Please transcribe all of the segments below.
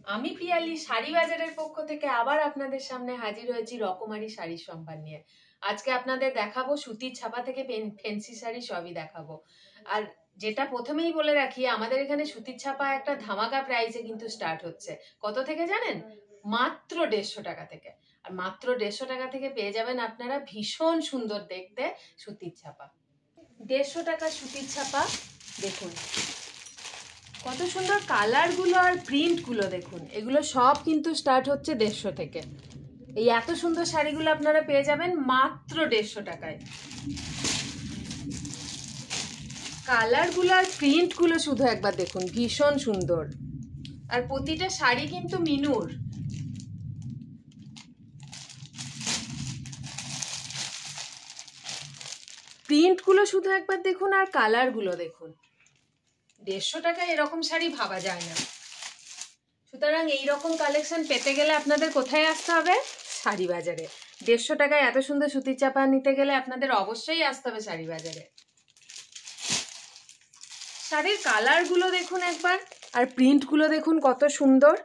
আমি পিয়ালি শাড়ি বাজারের পক্ষ থেকে আবার আপনাদের সামনে হাজির হয়েছি রকমারি শাড়ির সম্ভার নিয়ে। আজকে আপনাদের দেখাবো সুতির ছাপা থেকে ফ্যান্সি শাড়ি সবই দেখাবো। আর যেটা প্রথমেই বলে রাখি, আমাদের এখানে সুতির ছাপা একটা ধামাকা প্রাইসে কিন্তু স্টার্ট হচ্ছে। কত থেকে জানেন? মাত্র 150 টাকা থেকে। আর মাত্র 150 টাকা থেকে পেয়ে যাবেন আপনারা ভীষণ সুন্দর দেখতে সুতির ছাপা। 150 টাকা সুতির ছাপা, দেখুন কত সুন্দর কালারগুলো আর প্রিন্টগুলো দেখুন। এগুলো সব কিন্তু স্টার্ট হচ্ছে 150 থেকে। এই এত সুন্দর শাড়িগুলো আপনারা পেয়ে যাবেন মাত্র 150 টাকায়। কালারগুলো আর প্রিন্টগুলো শুধু একবার দেখুন, ভীষণ সুন্দর। আর প্রতিটা শাড়ি কিন্তু মিনুর। প্রিন্টগুলো শুধু একবার দেখুন আর কালারগুলো দেখুন। 150 টাকায় এরকম শাড়ি ভাবা যায় না। সুতরাং এইরকম কালেকশন পেতে গেলে আপনাদের কোথায় আসতে হবে? শাড়ি বাজারে। 150 টাকায় এত সুন্দর সুতির চাপা নিতে গেলে আপনাদের অবশ্যই আসতে হবে শাড়ি বাজারে। শাড়ির কালারগুলো দেখুন একবার, আর প্রিন্টগুলো দেখুন কত সুন্দর,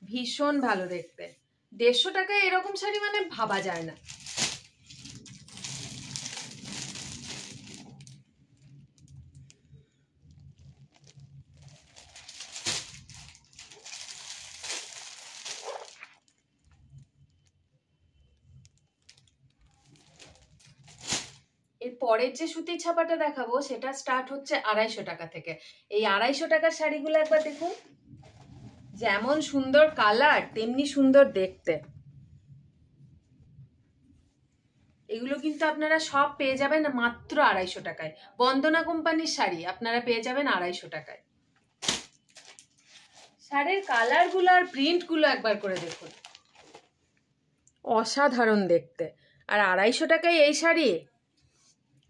ভীষণ ভালো দেখতে। 150 টাকায় এরকম শাড়ি মানে ভাবা যায় না। এর পরের যে সুতির ছাপাটা দেখাবো সেটা স্টার্ট হচ্ছে 250 টাকা থেকে। এই 250 টাকার শাড়িগুলো একবার দেখুন, যেমন সুন্দর কালার তেমনি সুন্দর দেখতে। এগুলো কিন্তু আপনারা সব পেয়ে যাবেন মাত্র 250 টাকায়। বন্দনা কোম্পানির শাড়ি আপনারা পেয়ে যাবেন 250 টাকায়। শাড়ির কালারগুলো আর প্রিন্টগুলো একবার করে দেখুন, অসাধারণ দেখতে। আর 250 টাকায় এই শাড়ি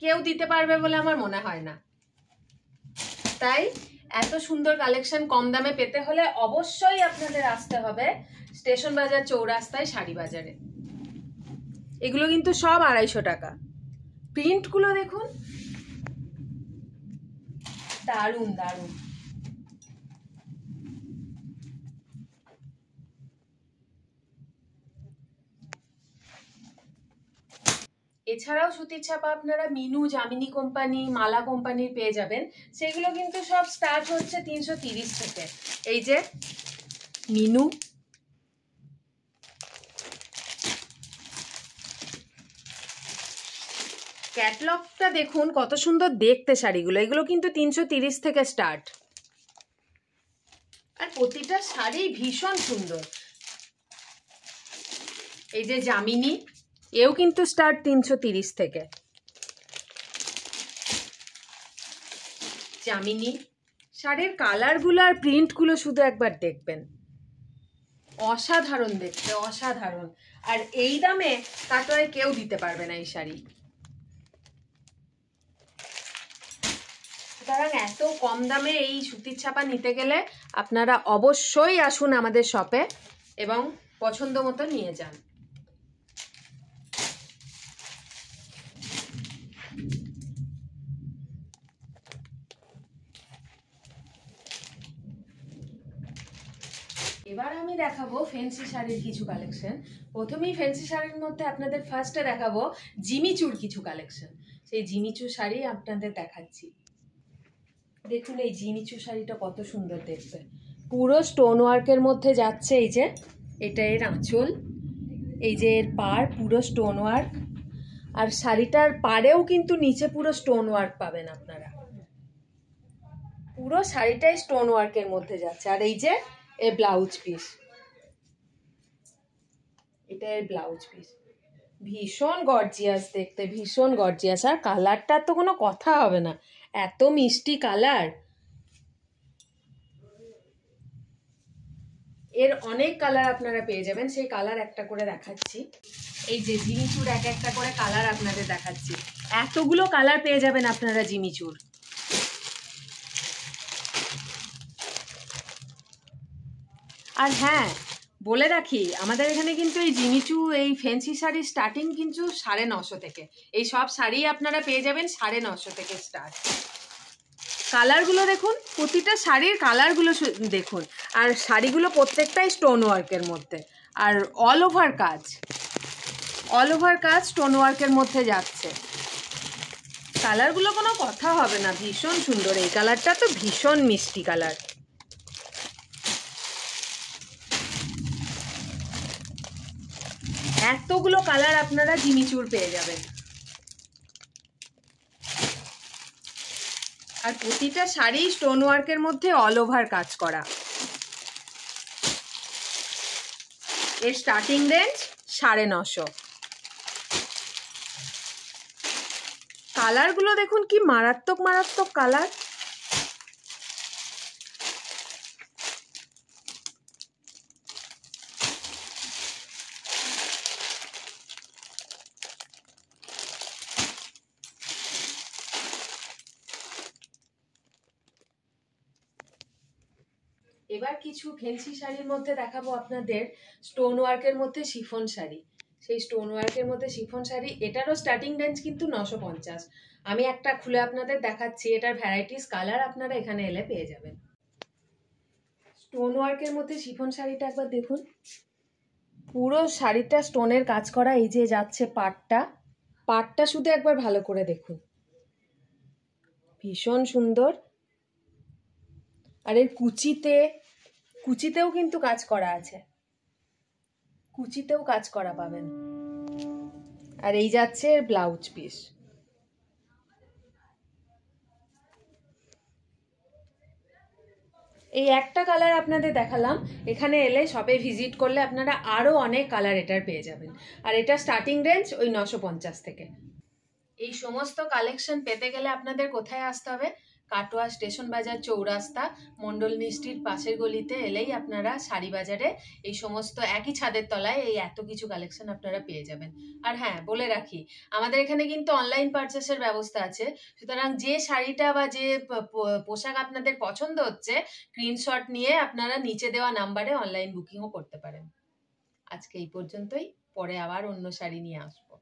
কেউ দিতে পারবে বলে আমার মনে হয় না। তাই এত সুন্দর কালেকশন কম দামে পেতে হলে অবশ্যই আপনাদের আসতে হবে স্টেশন বাজার চৌরাস্তায় শাড়ি বাজারে। এগুলো কিন্তু সব 250 টাকা। প্রিন্টগুলো দেখুন, দারুণ দারুণ। এছাড়াও সুতির ছাপা আপনারা মিনু, জামিনী কোম্পানি, মালা কোম্পানির পেয়ে যাবেন। সেগুলো কিন্তু সব স্টার্ট হচ্ছে 330 থেকে। এই যে মিনু, ক্যাটলগটা দেখুন কত সুন্দর দেখতে শাড়িগুলো। এগুলো কিন্তু 330 থেকে স্টার্ট। আর প্রতিটা শাড়ি ভীষণ সুন্দর। এই যে জামিনী, এও কিন্তু স্টার্ট 330 থেকে। জামিনী শাড়ির কালারগুলো আর প্রিন্টগুলো শুধু একবার দেখবেন, অসাধারণ দেখতে, অসাধারণ। আর এই দামে কাটোয়ায় কেউ দিতে পারবে না এই শাড়ি। সুতরাং এত কম দামে এই সুতির ছাপা নিতে গেলে আপনারা অবশ্যই আসুন আমাদের শপে এবং পছন্দ মতো নিয়ে যান। এবার আমি দেখাবো ফ্যান্সি শাড়ির কিছু কালেকশন। প্রথমেই ফ্যান্সি শাড়ির মধ্যে আপনাদের ফার্স্টে দেখাবো জিমিচুর কিছু কালেকশন। সেই জিমিচু শাড়ি আপনাদের দেখাচ্ছি। দেখুন এই জিমিচু শাড়িটা কত সুন্দর দেখতে, পুরো স্টোন ওয়ার্কের মধ্যে যাচ্ছে। এই যে এটা এর আঁচল, এই যে এর পাড় পুরো স্টোন ওয়ার্ক। আর শাড়িটার পাড়েও কিন্তু নিচে পুরো স্টোন ওয়ার্ক পাবেন আপনারা। পুরো শাড়িটাই স্টোন ওয়ার্কের মধ্যে যাচ্ছে। আর এই যে এর ব্লাউজ পিস, এটা এর ব্লাউজ পিস, ভীষণ গর্জিয়াস দেখতে, ভীষণ গর্জিয়াস। আর কালারটার তো কোনো কথা হবে না, এত মিষ্টি কালার। এর অনেক কালার আপনারা পেয়ে যাবেন, সেই কালার একটা করে দেখাচ্ছি। এই যে জিমিচুর এক একটা করে কালার আপনাদের দেখাচ্ছি। এতগুলো কালার পেয়ে যাবেন আপনারা জিমিচুর। আর হ্যাঁ, বলে রাখি আমাদের এখানে কিন্তু এই জিমিচু এই ফ্যান্সি শাড়ির স্টার্টিং কিন্তু 950 থেকে। এই সব শাড়ি আপনারা পেয়ে যাবেন 950 থেকে স্টার্ট। কালারগুলো দেখুন, প্রতিটা শাড়ির কালারগুলো দেখুন। আর শাড়িগুলো প্রত্যেকটাই স্টোন ওয়ার্কের মধ্যে, আর অল ওভার কাজ স্টোন ওয়ার্কের মধ্যে যাচ্ছে। কালারগুলো কোনো কথা হবে না, ভীষণ সুন্দর। এই কালারটা তো ভীষণ মিষ্টি কালার। এতগুলো কালার আপনারা জিমিচুর পেয়ে যাবেন, আর প্রতিটা শাড়ি স্টোন ওয়ার্কের মধ্যে অল ওভার কাজ করা। এর স্টার্টিং রেঞ্জ 950। কালারগুলো দেখুন কি মারাত্মক মারাত্মক কালার। এবার কিছু ফ্যান্সি শাড়ির মধ্যে দেখাবো আপনাদের স্টোন ওয়ার্কের মধ্যে শিফন শাড়ি। সেই স্টোন ওয়ার্কের মধ্যে শিফন শাড়ি, এটারও স্টার্টিং রেঞ্জ কিন্তু 950। আমি একটা খুলে আপনাদের দেখাচ্ছি, এটার ভ্যারাইটিস কালার আপনারা এখানে এলে পেয়ে যাবেন। স্টোন ওয়ার্কের মধ্যে শিফন শাড়িটা একবার দেখুন, পুরো শাড়িটা স্টোনের কাজ করা। এই যে যাচ্ছে পাটটা শুধু একবার ভালো করে দেখুন, ভীষণ সুন্দর। আর এর কুচিতেও কিন্তু কাজ করা আছে, কুচিতেও কাজ করা পাবেন। আর এই যাচ্ছে এর ব্লাউজ পিস। এই একটা কালার আপনাদের দেখালাম, এখানে এলে শপে ভিজিট করলে আপনারা আরো অনেক কালার এটার পেয়ে যাবেন। আর এটা স্টার্টিং রেঞ্জ ওই 950 থেকে। এই সমস্ত কালেকশন পেতে গেলে আপনাদের কোথায় আসতে হবে? কাটোয়া স্টেশন বাজার চৌরাস্তা মন্ডল মিষ্টির পাশের গলিতে এলেই আপনারা শাড়ি বাজারে এই সমস্ত একই ছাদের তলায় এই এত কিছু কালেকশন আপনারা পেয়ে যাবেন। আর হ্যাঁ, বলে রাখি, আমাদের এখানে কিন্তু অনলাইন পারচেসের ব্যবস্থা আছে। সুতরাং যে শাড়িটা বা যে পোশাক আপনাদের পছন্দ হচ্ছে, স্ক্রিনশট নিয়ে আপনারা নিচে দেওয়া নাম্বারে অনলাইন বুকিংও করতে পারেন। আজকে এই পর্যন্তই, পরে আবার অন্য শাড়ি নিয়ে আসবো।